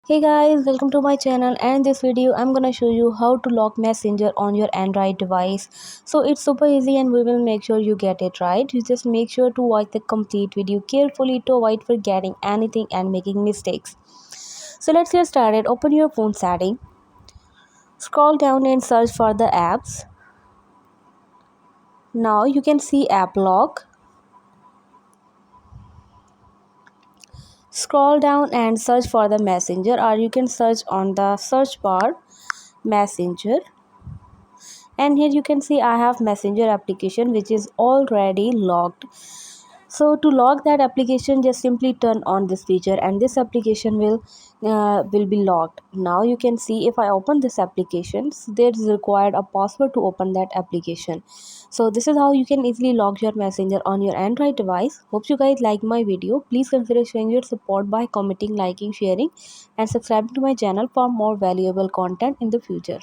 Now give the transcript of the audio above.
Hey guys, welcome to my channel, and in this video I'm gonna show you how to lock Messenger on your Android device. So it's super easy and we will make sure you get it right. You just make sure to watch the complete video carefully to avoid forgetting anything and making mistakes. So let's get started. Open your phone setting, scroll down and search for the apps. Now you can see app lock. Scroll down and search for the Messenger, or you can search on the search bar Messenger. And here you can see I have Messenger application which is already locked. So to lock that application, just simply turn on this feature and this application will be locked. Now you can see if I open this application, so there is required a password to open that application. So this is how you can easily lock your Messenger on your Android device. Hope you guys like my video. Please consider showing your support by commenting, liking, sharing and subscribing to my channel for more valuable content in the future.